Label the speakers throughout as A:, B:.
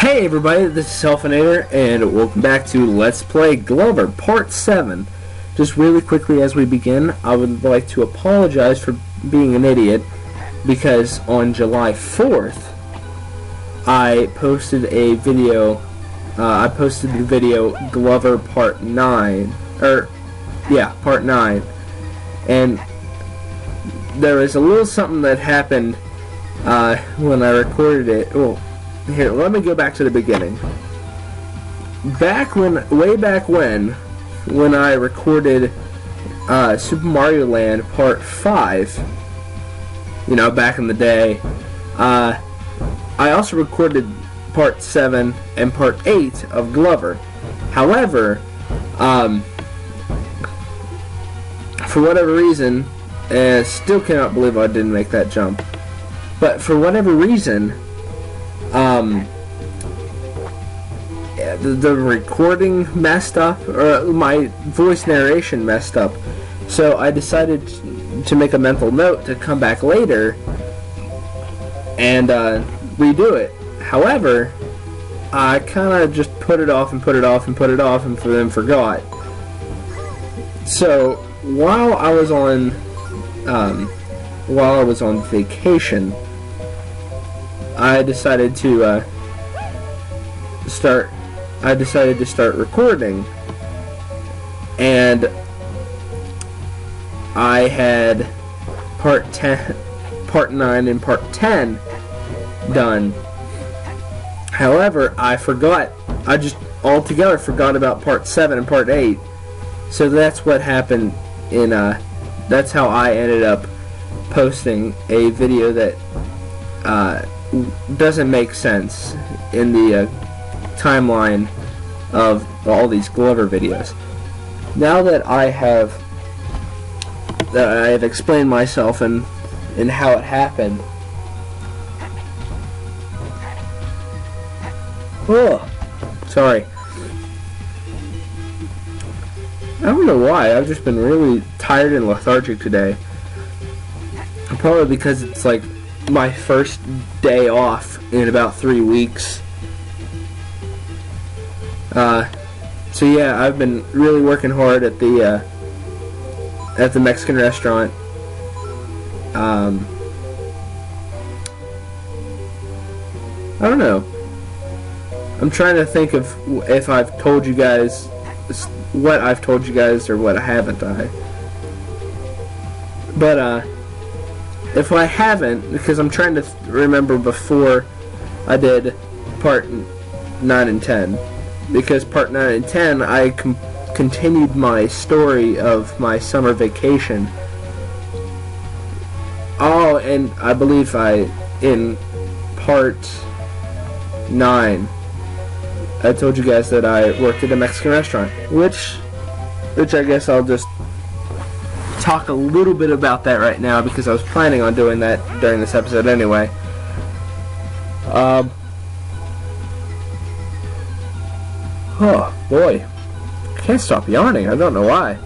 A: Hey everybody, this is Helfinator, and welcome back to Let's Play Glover Part 7. Just really quickly as we begin, I would like to apologize for being an idiot, because on July 4th, I posted a video, the video Glover Part 9, Part 9, and there was a little something that happened when I recorded it. Well, here, let me go back to the beginning. Way back when I recorded Super Mario Land Part 5, back in the day, I also recorded Part 7 and Part 8 of Glover. However, for whatever reason, and I still cannot believe I didn't make that jump, but for whatever reason, the recording messed up, or my voice narration messed up, so I decided to make a mental note to come back later and redo it. However, I kind of just put it off and then forgot. So while I was on vacation, I decided to start recording, and I had Part 9 and Part 10 done. However, I just altogether forgot about Part 7 and Part 8. So that's what happened that's how I ended up posting a video that doesn't make sense in the timeline of all these Glover videos. Now that I have explained myself and how it happened, sorry. I don't know why, I've just been really tired and lethargic today. Probably because it's like my first day off in about 3 weeks. So yeah, I've been really working hard at the Mexican restaurant. I don't know. I'm trying to think of if I've told you guys what I've told you guys or what haven't I. But if I haven't, because I'm trying to remember before I did Part 9 and 10, because Part 9 and 10 I continued my story of my summer vacation. Oh, and I believe in Part 9 I told you guys that I worked at a Mexican restaurant, which I guess I'll just talk a little bit about that right now, because I was planning on doing that during this episode anyway. Oh boy, I can't stop yawning. I don't know why.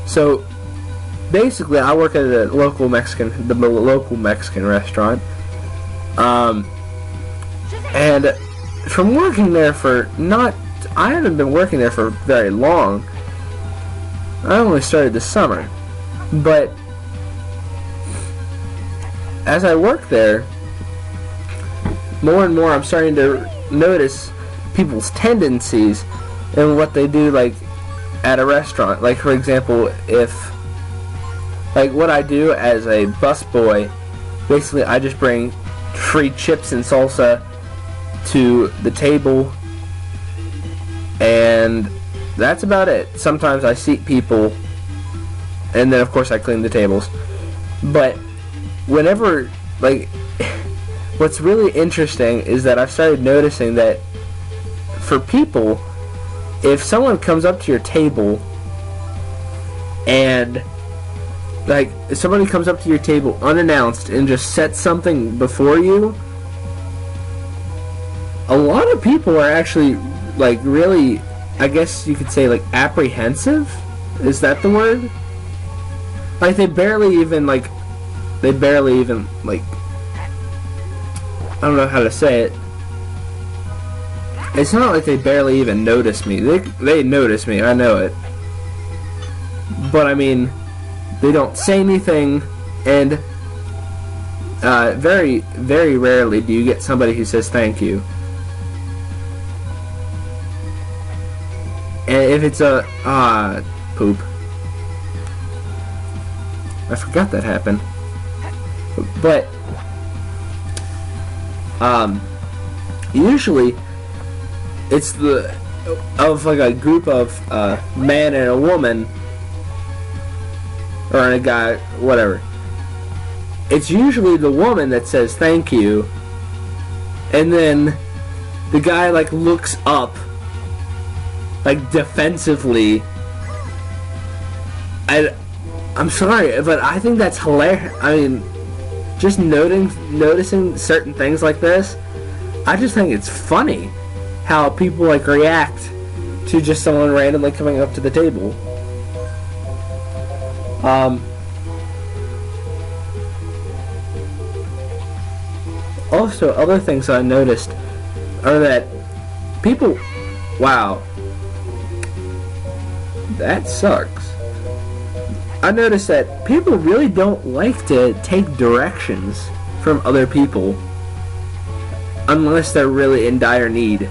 A: So basically, I work at a local Mexican restaurant, and from working there I haven't been working there for very long. I only started this summer, but as I work there, more and more I'm starting to notice people's tendencies and what they do, like at a restaurant. Like, for example, what I do as a busboy, basically I just bring free chips and salsa to the table, and that's about it. Sometimes I seat people, and then of course I clean the tables. But whenever, what's really interesting is that I've started noticing that for people, if someone comes up to your table and if somebody comes up to your table unannounced and just sets something before you, a lot of people are actually really, I guess you could say, apprehensive? Is that the word? They barely even I don't know how to say it. It's not like they barely even notice me. They notice me, I know it. But I mean, they don't say anything, and very, very rarely do you get somebody who says thank you. And if it's a poop. I forgot that happened. But usually it's like a group of man and a woman, or a guy, whatever. It's usually the woman that says thank you, and then the guy like looks up like defensively. I'm sorry, but I think that's hilarious. I mean, just noticing certain things like this, I just think it's funny how people like react to just someone randomly coming up to the table. Also, other things I noticed are that people... Wow. That sucks. I noticed that people really don't like to take directions from other people unless they're really in dire need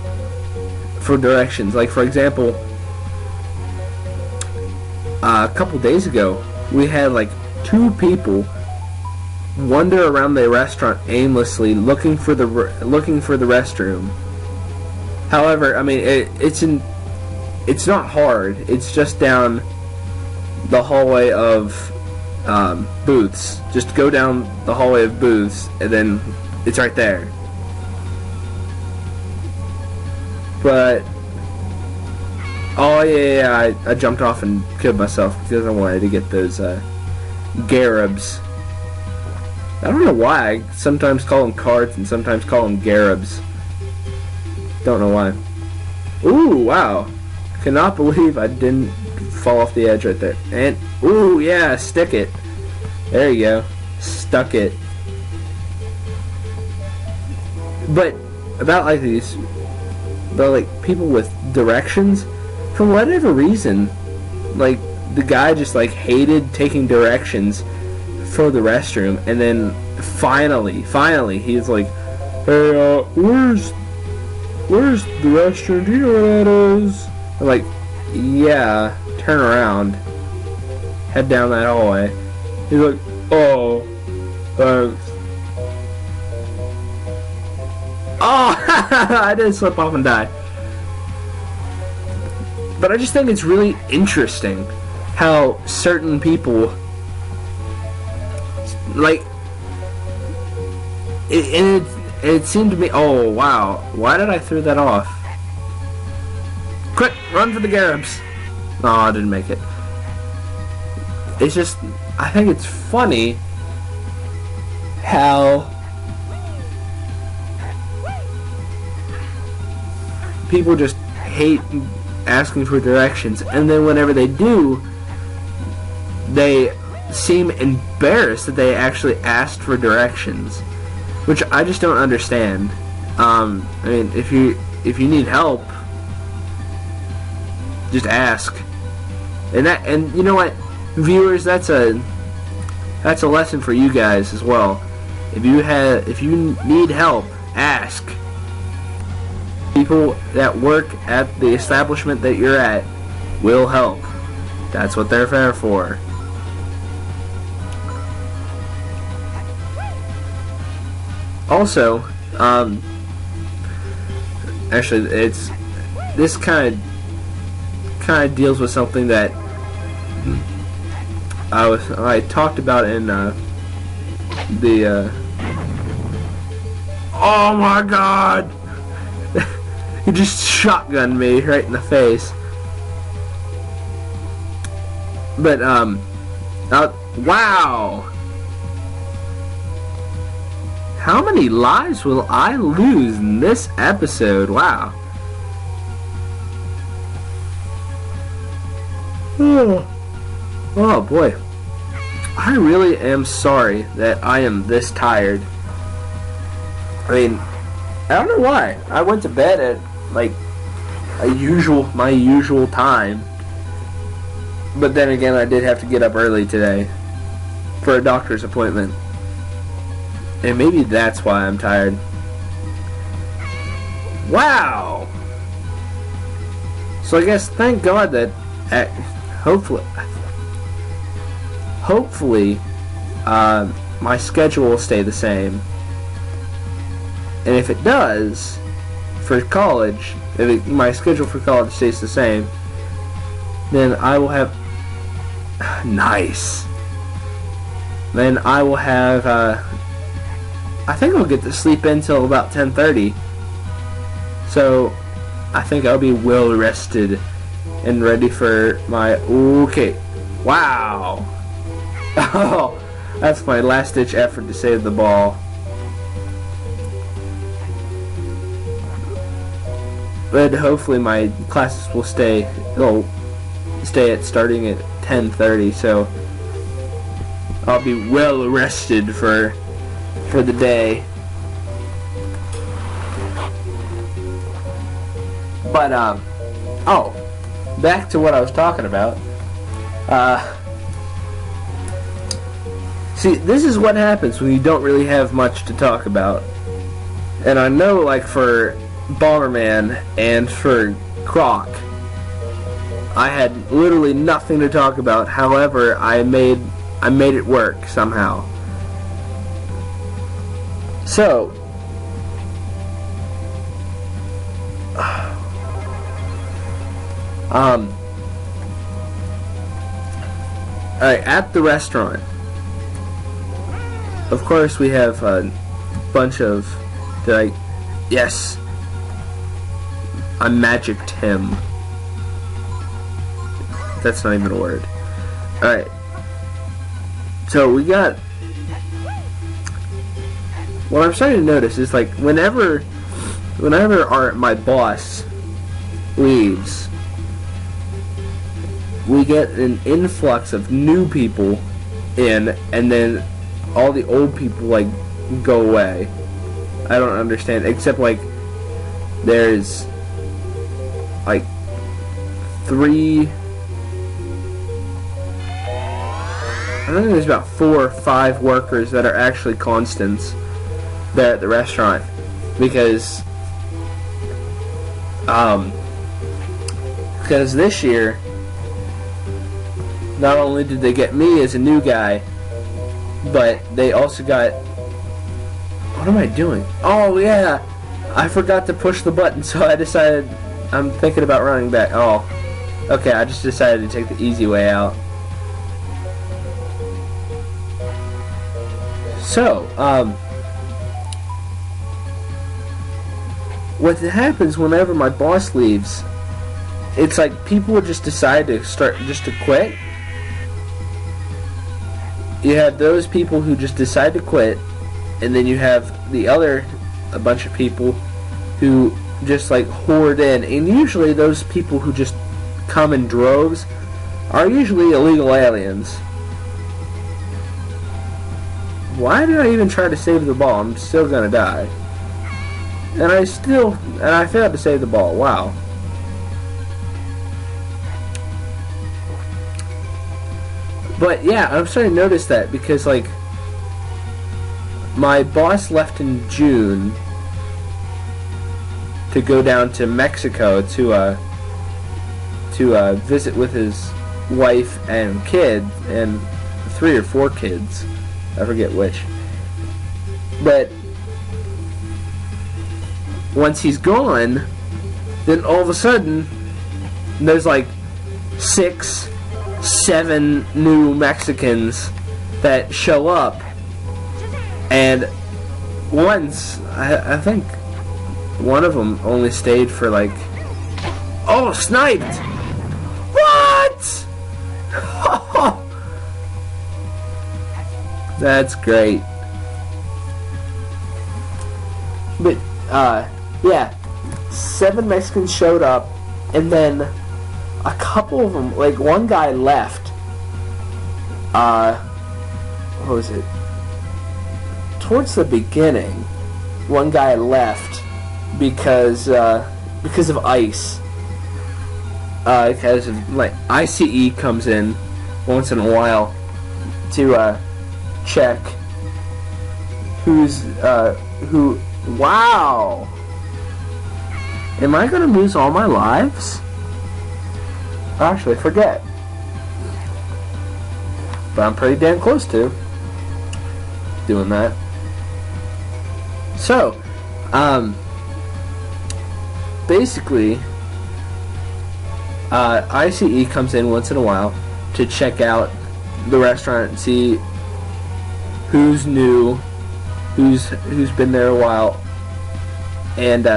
A: for directions. Like, for example, a couple days ago, we had like 2 people wander around the restaurant aimlessly looking for the restroom. However, I mean, it's not hard. It's just down the hallway of booths. Just go down the hallway of booths, and then it's right there. But oh yeah, I jumped off and killed myself because I wanted to get those garibs. I don't know why I sometimes call them cards and sometimes call them garibs. Don't know why. Ooh, wow. Cannot believe I didn't fall off the edge right there. And, ooh, yeah, stick it. There you go. Stuck it. But, about like people with directions, for whatever reason, like, the guy just, like, hated taking directions for the restroom, and then finally, he's like, hey, where's the restroom? Do you know where that is? I'm like, yeah, turn around, head down that hallway. He's like, oh, thanks. Oh, I did slip off and die. But I just think it's really interesting how certain people, like, it seemed to me, oh wow, why did I throw that off? Quick, run for the garibs. No, I didn't make it. It's just, I think it's funny how people just hate asking for directions, and then whenever they do, they seem embarrassed that they actually asked for directions, which I just don't understand. I mean, if you need help, just ask. And you know what, viewers, that's a lesson for you guys as well. If you need help, ask. People that work at the establishment that you're at will help. That's what they're there for. Also, actually, this kind of deals with something that I talked about in the oh my god, he just shotgunned me right in the face. But wow. How many lives will I lose in this episode? Wow. Oh boy. I really am sorry that I am this tired. I mean, I don't know why. I went to bed at like my usual time. But then again, I did have to get up early today for a doctor's appointment. And maybe that's why I'm tired. Wow! So I guess thank God that hopefully my schedule will stay the same. And if it does, for college, my schedule for college stays the same, then I will have nice. Then I will have I think I'll get to sleep until about 10:30. So I think I'll be well rested and ready for my okay. Wow. Oh, that's my last ditch effort to save the ball. But hopefully my classes will stay at starting at 10:30, so I'll be well rested for the day. But back to what I was talking about. See, this is what happens when you don't really have much to talk about. And I know, like, for Bomberman and for Croc, I had literally nothing to talk about. However, I made it work somehow. So, alright, at the restaurant, of course we have a bunch of, yes, I magicked him. That's not even a word. Alright, so we got, what I'm starting to notice is, like, whenever my boss leaves, we get an influx of new people in, and then all the old people, like, go away. I don't understand, except, like, there's, like, 3, I think there's about 4 or 5 workers that are actually constants there at the restaurant, because this year, not only did they get me as a new guy, but they also got, what am I doing? Oh yeah, I forgot to push the button, so I decided, I'm thinking about running back. Oh, okay, I just decided to take the easy way out. So, what happens whenever my boss leaves, it's like people just decide to quit. You have those people who just decide to quit, and then you have a bunch of people who just, like, hoard in, and usually those people who just come in droves are usually illegal aliens. Why did I even try to save the ball? I'm still gonna die. And I failed to save the ball. Wow. But yeah, I'm starting to notice that because, like, my boss left in June to go down to Mexico to visit with his wife and kid, and 3 or 4 kids. I forget which. But once he's gone, then all of a sudden there's like 6, 7 new Mexicans that show up, and once I think one of them only stayed for like, oh, sniped! What? That's great. But yeah, 7 Mexicans showed up, and then a couple of them, like, one guy left. What was it? Towards the beginning, one guy left because of ice. Because like ICE comes in once in a while to check who. Wow! Am I gonna lose all my lives? Actually, forget. But I'm pretty damn close to doing that. So, basically, ICE comes in once in a while to check out the restaurant and see who's new, who's been there a while, and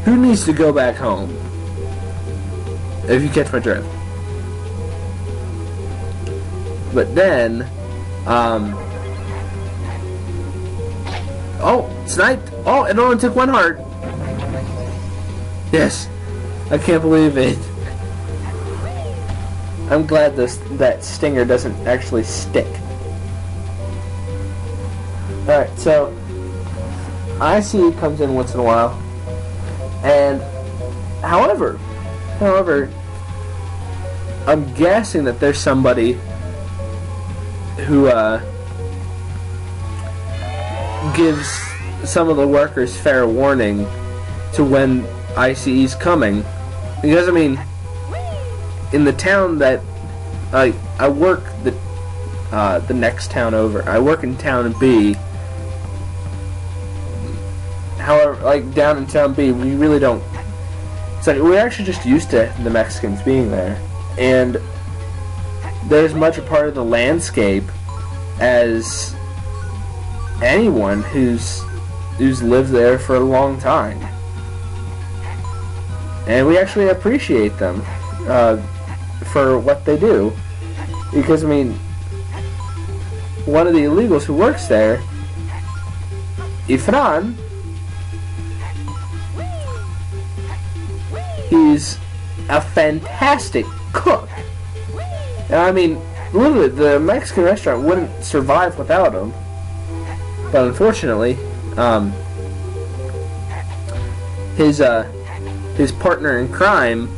A: who needs to go back home. If you catch my drift. But then, oh, sniped! Oh, it only took one heart. Yes, I can't believe it. I'm glad that stinger doesn't actually stick. Alright, so ICE comes in once in a while, and however, I'm guessing that there's somebody who gives some of the workers fair warning to when ICE's coming, because I mean, in the town that I work, the next town over, I work in town B. However, like down in town B, we really don't. It's like we're actually just used to the Mexicans being there, and they're as much a part of the landscape as anyone who's lived there for a long time, and we actually appreciate them for what they do, because I mean, one of the illegals who works there, Ifran, he's a fantastic cook. And I mean, literally, the Mexican restaurant wouldn't survive without him. But unfortunately, his partner in crime,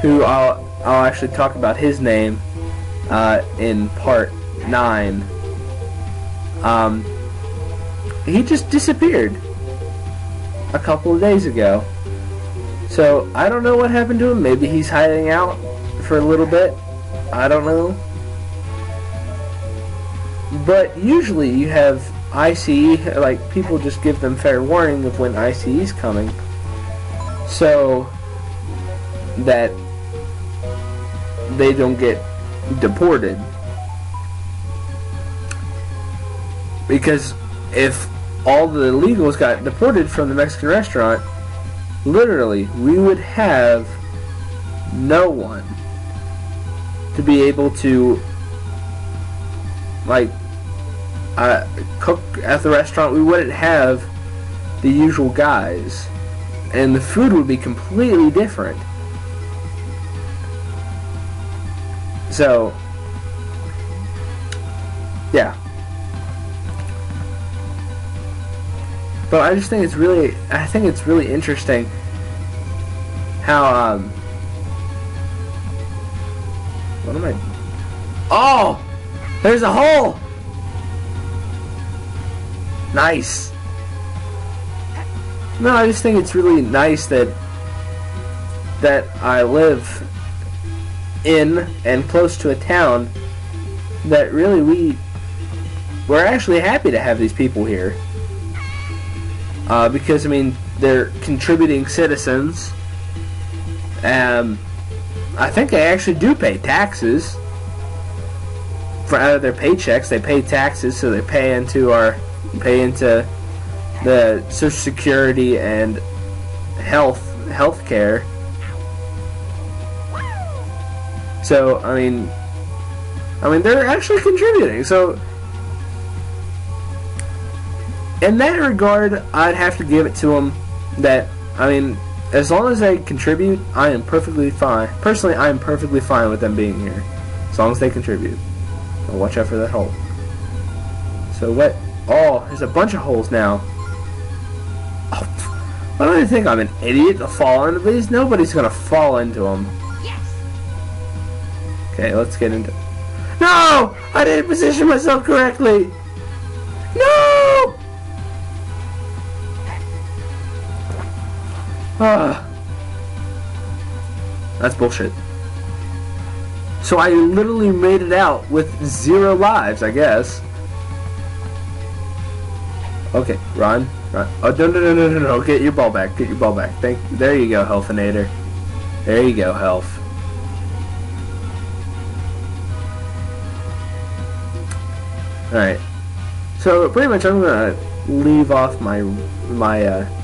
A: who I'll actually talk about his name in part 9, he just disappeared a couple of days ago. So I don't know what happened to him. Maybe he's hiding out for a little bit. I don't know. But usually you have ICE, like people just give them fair warning of when ICE's coming, so that they don't get deported. Because if all the illegals got deported from the Mexican restaurant, literally, we would have no one to be able to, like, cook at the restaurant. We wouldn't have the usual guys, and the food would be completely different. So, yeah. But I just think it's really interesting how what am I? Oh, there's a hole. Nice. No, I just think it's really nice that I live in and close to a town that really we're actually happy to have these people here. Because I mean, they're contributing citizens. I think they actually do pay taxes for out of their paychecks. They pay taxes, so they pay into the Social Security and health care. So I mean they're actually contributing. So in that regard, I'd have to give it to them that, I mean, as long as they contribute, I am perfectly fine. Personally, I am perfectly fine with them being here, as long as they contribute. I'll watch out for that hole. So what? Oh, there's a bunch of holes now. Oh, why do I think I'm an idiot to fall into these? Nobody's gonna fall into them.
B: Yes.
A: Okay, let's get into... No! I didn't position myself correctly! No! Ah. That's bullshit. So I literally made it out with 0 lives, I guess. Okay, run. Oh, no. Get your ball back. Get your ball back. There you go, Helfinator. There you go, Helf. Alright. So, pretty much I'm going to leave off my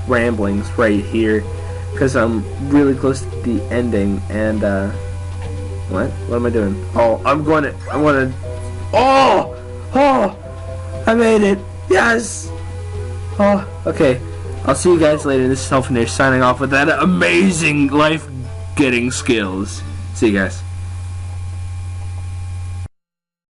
A: ramblings right here. Because I'm really close to the ending. And, what? What am I doing? Oh, I'm going to... Oh! Oh! I made it! Yes! Oh, okay. I'll see you guys later. This is Helfinator signing off with that amazing life-getting skills. See you guys.